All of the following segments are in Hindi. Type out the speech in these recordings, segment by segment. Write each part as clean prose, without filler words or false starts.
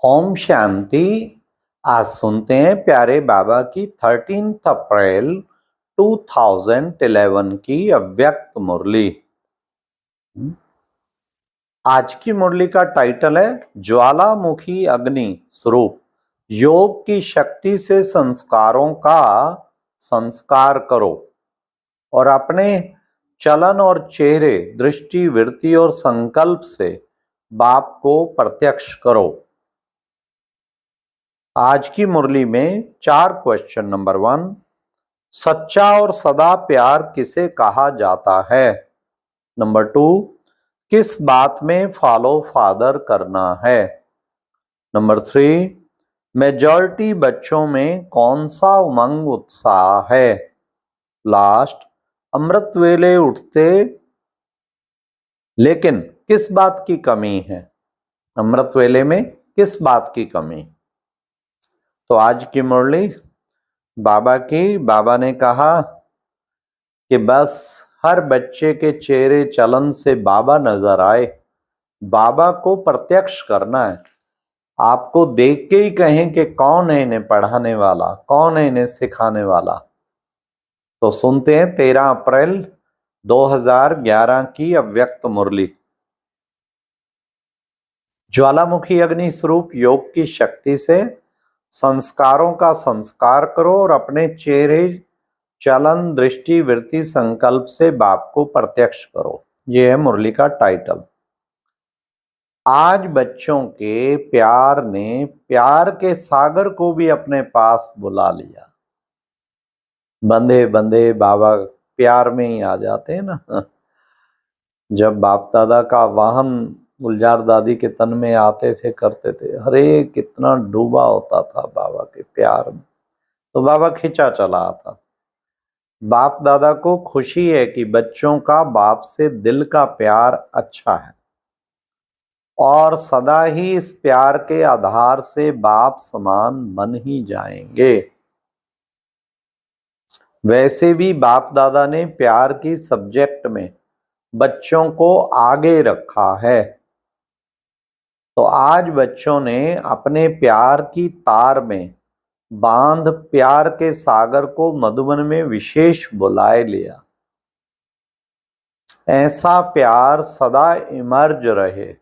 ओम शांति। आज सुनते हैं प्यारे बाबा की 13 अप्रैल 2011 की अव्यक्त मुरली। आज की मुरली का टाइटल है ज्वालामुखी अग्नि स्वरूप। योग की शक्ति से संस्कारों का संस्कार करो और अपने चलन और चेहरे, दृष्टि, वृत्ति और संकल्प से बाप को प्रत्यक्ष करो। आज की मुरली में 4 क्वेश्चन। नंबर 1, सच्चा और सदा प्यार किसे कहा जाता है? नंबर 2, किस बात में फॉलो फादर करना है? नंबर 3, मेजॉरिटी बच्चों में कौन सा उमंग उत्साह है? लास्ट, अमृत वेले उठते लेकिन किस बात की कमी है? अमृत वेले में किस बात की कमी? तो आज की मुरली बाबा ने कहा कि बस हर बच्चे के चेहरे चलन से बाबा नजर आए, बाबा को प्रत्यक्ष करना है। आपको देख के ही कहें कि कौन है इन्हें पढ़ाने वाला, कौन है इन्हें सिखाने वाला। तो सुनते हैं 13 अप्रैल 2011 की अव्यक्त मुरली। ज्वालामुखी अग्नि स्वरूप योग की शक्ति से संस्कारों का संस्कार करो और अपने चेहरे, चलन, दृष्टि, वृत्ति, संकल्प से बाप को प्रत्यक्ष करो। यह है मुरली का टाइटल। आज बच्चों के प्यार ने प्यार के सागर को भी अपने पास बुला लिया। बंधे बंधे बाबा प्यार में ही आ जाते हैं ना। जब बाप दादा का वाहन गुलजार दादी के तन में आते थे, करते थे, अरे कितना डूबा होता था बाबा के प्यार में, तो बाबा खिंचा चला आता। बाप दादा को खुशी है कि बच्चों का बाप से दिल का प्यार अच्छा है और सदा ही इस प्यार के आधार से बाप समान बन ही जाएंगे। वैसे भी बाप दादा ने प्यार की सब्जेक्ट में बच्चों को आगे रखा है। तो आज बच्चों ने अपने प्यार की तार में बांध प्यार के सागर को मधुबन में विशेष बुलाए लिया। ऐसा प्यार सदा इमर्ज रहे।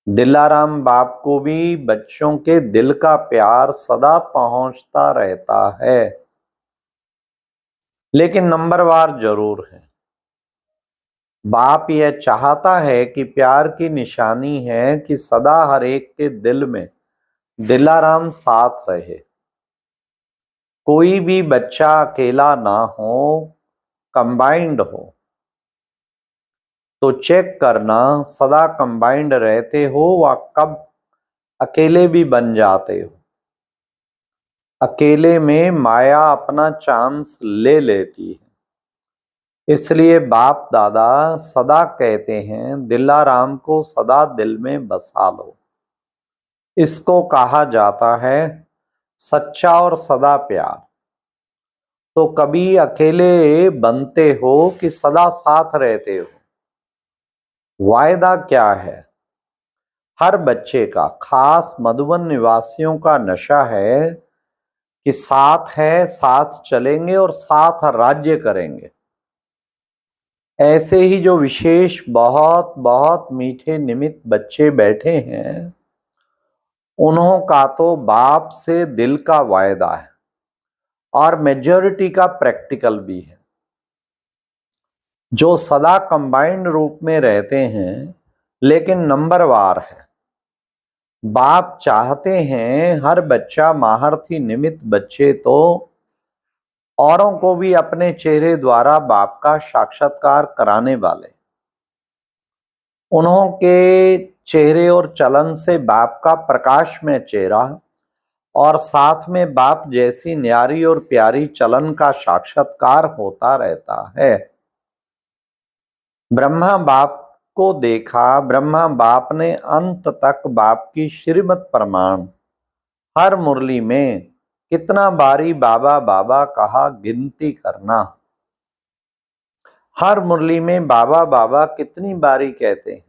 दिलाराम बाप को भी बच्चों के दिल का प्यार सदा पहुंचता रहता है, लेकिन नंबरवार जरूर है। बाप यह चाहता है कि प्यार की निशानी है कि सदा हर एक के दिल में दिलाराम साथ रहे। कोई भी बच्चा अकेला ना हो, कंबाइंड हो। तो चेक करना सदा कंबाइंड रहते हो व कब अकेले भी बन जाते हो। अकेले में माया अपना चांस ले लेती है। इसलिए बाप दादा सदा कहते हैं दिलाराम को सदा दिल में बसा लो। इसको कहा जाता है सच्चा और सदा प्यार। तो कभी अकेले बनते हो कि सदा साथ रहते हो? वायदा क्या है? हर बच्चे का, खास मधुबन निवासियों का नशा है कि साथ है, साथ चलेंगे और साथ राज्य करेंगे। ऐसे ही जो विशेष बहुत बहुत मीठे निमित्त बच्चे बैठे हैं, उन्हों का तो बाप से दिल का वायदा है और मेजॉरिटी का प्रैक्टिकल भी है। जो सदा कंबाइंड रूप में रहते हैं लेकिन नंबरवार है। बाप चाहते हैं हर बच्चा महारथी निमित्त बच्चे तो औरों को भी अपने चेहरे द्वारा बाप का साक्षात्कार कराने वाले। उन्हों के चेहरे और चलन से बाप का प्रकाश में चेहरा और साथ में बाप जैसी न्यारी और प्यारी चलन का साक्षात्कार होता रहता है। ब्रह्मा बाप को देखा, ब्रह्मा बाप ने अंत तक बाप की श्रीमत प्रमाण हर मुरली में कितना बारी बाबा बाबा कहा, गिनती करना। हर मुरली में बाबा बाबा कितनी बारी कहते हैं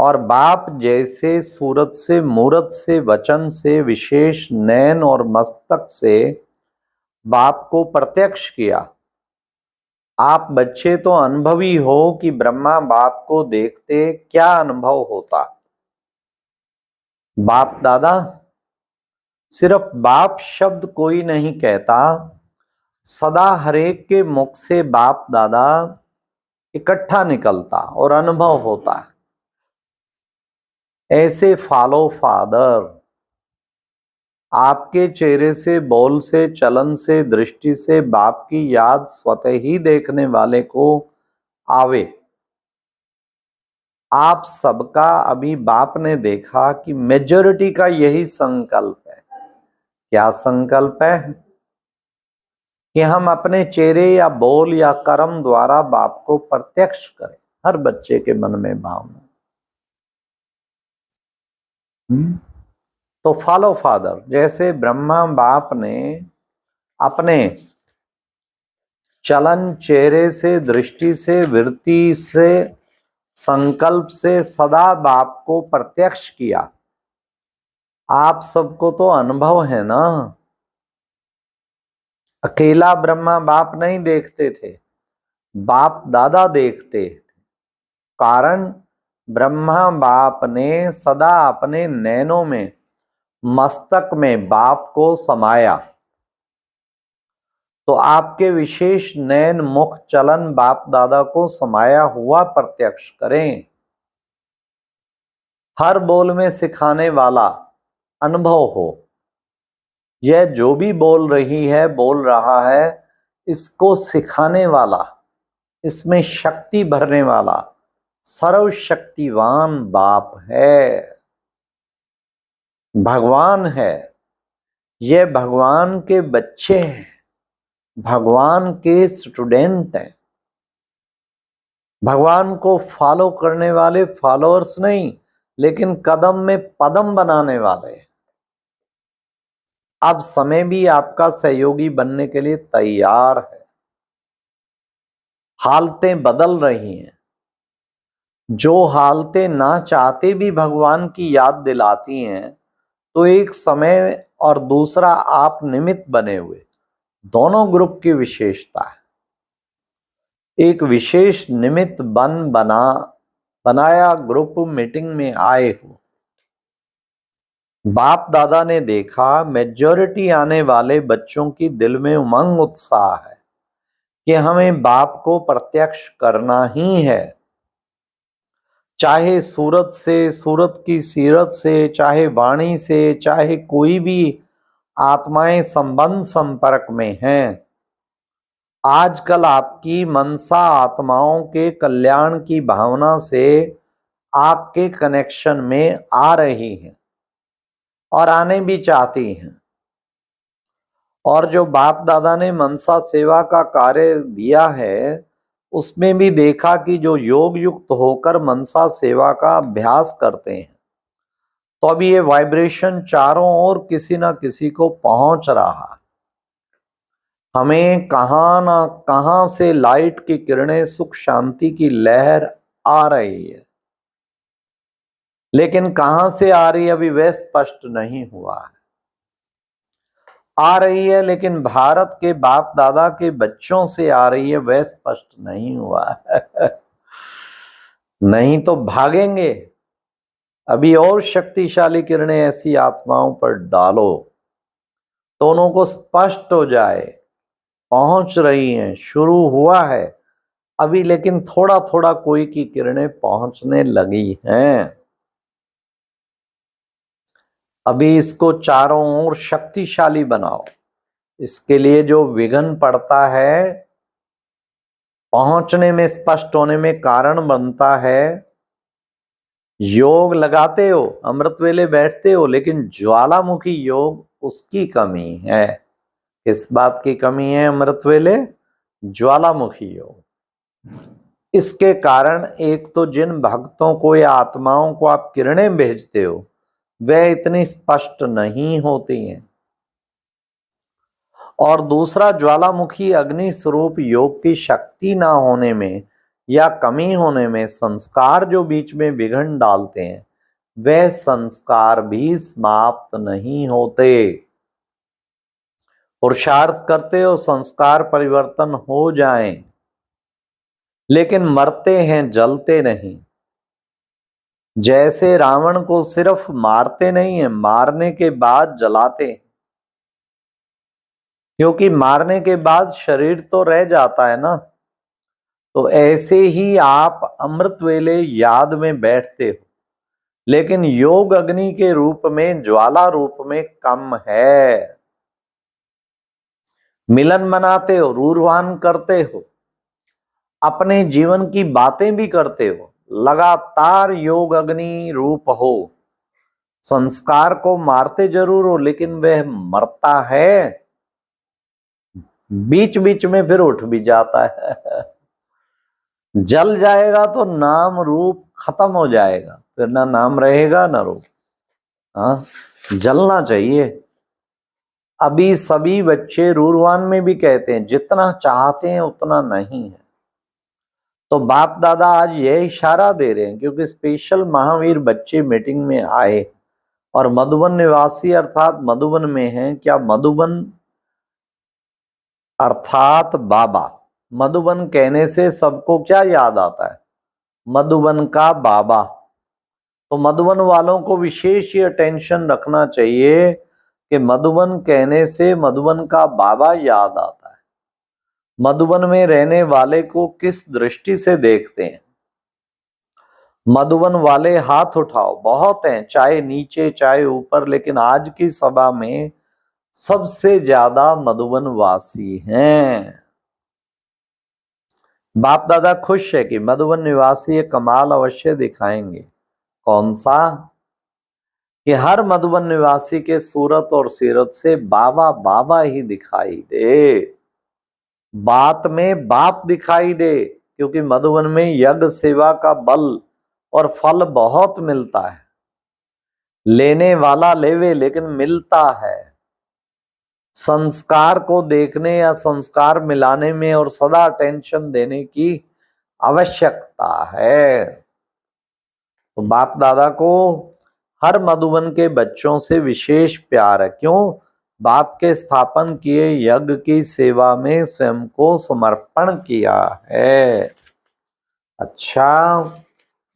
और बाप जैसे सूरत से, मूरत से, वचन से, विशेष नैन और मस्तक से बाप को प्रत्यक्ष किया। आप बच्चे तो अनुभवी हो कि ब्रह्मा बाप को देखते क्या अनुभव होता। बाप दादा, सिर्फ बाप शब्द कोई नहीं कहता, सदा हरेक के मुख से बाप दादा इकट्ठा निकलता और अनुभव होता है। ऐसे फॉलो फादर आपके चेहरे से, बोल से, चलन से, दृष्टि से बाप की याद स्वतः ही देखने वाले को आवे। आप सबका अभी बाप ने देखा कि मेजॉरिटी का यही संकल्प है। क्या संकल्प है? कि हम अपने चेहरे या बोल या कर्म द्वारा बाप को प्रत्यक्ष करें। हर बच्चे के मन में भावना। तो फॉलो फादर, जैसे ब्रह्मा बाप ने अपने चलन, चेहरे से, दृष्टि से, वृत्ति से, संकल्प से सदा बाप को प्रत्यक्ष किया। आप सबको तो अनुभव है ना। अकेला ब्रह्मा बाप नहीं देखते थे, बाप दादा देखते थे। कारण ब्रह्मा बाप ने सदा अपने नैनों में, मस्तक में बाप को समाया। तो आपके विशेष नैन, मुख, चलन बाप दादा को समाया हुआ प्रत्यक्ष करें। हर बोल में सिखाने वाला अनुभव हो। यह जो भी बोल रही है, बोल रहा है, इसको सिखाने वाला, इसमें शक्ति भरने वाला सर्वशक्तिवान बाप है, भगवान है। ये भगवान के बच्चे हैं, भगवान के स्टूडेंट हैं। भगवान को फॉलो करने वाले फॉलोअर्स नहीं, लेकिन कदम में पदम बनाने वाले। अब समय भी आपका सहयोगी बनने के लिए तैयार है। हालतें बदल रही हैं। जो हालतें ना चाहते भी भगवान की याद दिलाती हैं, तो एक समय और दूसरा आप निमित्त बने हुए, दोनों ग्रुप की विशेषता है। एक विशेष निमित्त बनाया ग्रुप मीटिंग में आए हो। बाप दादा ने देखा मेजॉरिटी आने वाले बच्चों की दिल में उमंग, उत्साह है कि हमें बाप को प्रत्यक्ष करना ही है। चाहे सूरत से, सूरत की सीरत से, चाहे वाणी से, चाहे कोई भी आत्माएं संबंध संपर्क में हैं। आजकल आपकी मनसा आत्माओं के कल्याण की भावना से आपके कनेक्शन में आ रही हैं और आने भी चाहती हैं। और जो बाप दादा ने मनसा सेवा का कार्य दिया है, उसमें भी देखा कि जो योग युक्त होकर मनसा सेवा का अभ्यास करते हैं, तो अभी ये वाइब्रेशन चारों ओर किसी ना किसी को पहुंच रहा है। हमें कहां ना कहां से लाइट की किरणें, सुख शांति की लहर आ रही है, लेकिन कहां से आ रही है अभी वह स्पष्ट नहीं हुआ है। आ रही है, लेकिन भारत के बाप दादा के बच्चों से आ रही है, वह स्पष्ट नहीं हुआ है। नहीं तो भागेंगे। अभी और शक्तिशाली किरणें ऐसी आत्माओं पर डालो, दोनों को स्पष्ट हो जाए। पहुंच रही हैं, शुरू हुआ है अभी, लेकिन थोड़ा थोड़ा कोई की किरणें पहुंचने लगी हैं। अभी इसको चारों ओर शक्तिशाली बनाओ। इसके लिए जो विघ्न पड़ता है, पहुंचने में, स्पष्ट होने में कारण बनता है। योग लगाते हो, अमृत वेले बैठते हो, लेकिन ज्वालामुखी योग, उसकी कमी है। किस बात की कमी है? अमृत वेले ज्वालामुखी योग। इसके कारण एक तो जिन भक्तों को या आत्माओं को आप किरणें भेजते हो, वे इतनी स्पष्ट नहीं होती हैं। और दूसरा, ज्वालामुखी अग्नि स्वरूप योग की शक्ति ना होने में या कमी होने में संस्कार जो बीच में विघ्न डालते हैं, वह संस्कार भी समाप्त नहीं होते। पुरुषार्थ करते हो संस्कार परिवर्तन हो जाएं, लेकिन मरते हैं, जलते नहीं। जैसे रावण को सिर्फ मारते नहीं है, मारने के बाद जलाते हैं, क्योंकि मारने के बाद शरीर तो रह जाता है ना। तो ऐसे ही आप अमृत वेले याद में बैठते हो, लेकिन योग अग्नि के रूप में, ज्वाला रूप में कम है। मिलन मनाते हो, रूरवान करते हो, अपने जीवन की बातें भी करते हो, लगातार योग अग्नि रूप हो। संस्कार को मारते जरूर हो, लेकिन वह मरता है, बीच बीच में फिर उठ भी जाता है। जल जाएगा तो नाम रूप खत्म हो जाएगा, फिर ना नाम रहेगा ना रूप। हाँ, जलना चाहिए। अभी सभी बच्चे रूरवान में भी कहते हैं जितना चाहते हैं उतना नहीं है। तो बाप दादा आज यह इशारा दे रहे हैं, क्योंकि स्पेशल महावीर बच्चे मीटिंग में आए और मधुबन निवासी अर्थात मधुबन में हैं। क्या मधुबन अर्थात बाबा। मधुबन कहने से सबको क्या याद आता है? मधुबन का बाबा। तो मधुबन वालों को विशेष ये अटेंशन रखना चाहिए कि मधुबन कहने से मधुबन का बाबा याद आता है। मधुबन में रहने वाले को किस दृष्टि से देखते हैं? मधुबन वाले हाथ उठाओ, बहुत हैं, चाहे नीचे चाहे ऊपर, लेकिन आज की सभा में सबसे ज्यादा मधुबन वासी हैं। बाप दादा खुश है कि मधुबन निवासी ये कमाल अवश्य दिखाएंगे। कौन सा? कि हर मधुबन निवासी के सूरत और सीरत से बाबा बाबा ही दिखाई दे, बात में बाप दिखाई दे, क्योंकि मधुबन में यज्ञ सेवा का बल और फल बहुत मिलता है। लेने वाला लेवे, लेकिन मिलता है। संस्कार को देखने या संस्कार मिलाने में और सदा अटेंशन देने की आवश्यकता है। तो बाप दादा को हर मधुबन के बच्चों से विशेष प्यार है। क्यों? बाप के स्थापन किए यज्ञ की सेवा में स्वयं को समर्पण किया है। अच्छा,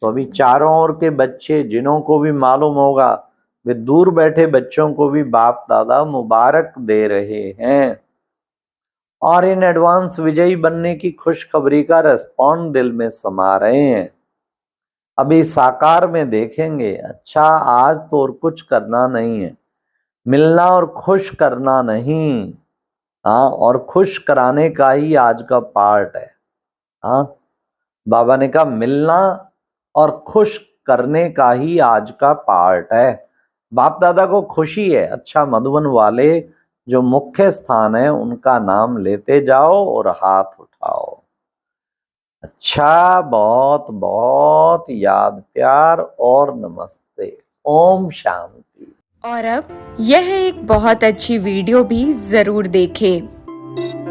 तो अभी चारों ओर के बच्चे जिन्हों को भी मालूम होगा, वे दूर बैठे बच्चों को भी बाप दादा मुबारक दे रहे हैं और इन एडवांस विजयी बनने की खुशखबरी का रेस्पॉन्ड दिल में समा रहे हैं। अभी साकार में देखेंगे। अच्छा, आज तो और कुछ करना नहीं है, मिलना और खुश करना नहीं। हाँ, और खुश कराने का ही आज का पार्ट है। हाँ, बाबा ने कहा मिलना और खुश करने का ही आज का पार्ट है। बाप दादा को खुशी है। अच्छा, मधुबन वाले जो मुख्य स्थान है उनका नाम लेते जाओ और हाथ उठाओ। अच्छा, बहुत बहुत याद, प्यार और नमस्ते। ओम शांति। और अब यह एक बहुत अच्छी वीडियो भी जरूर देखें।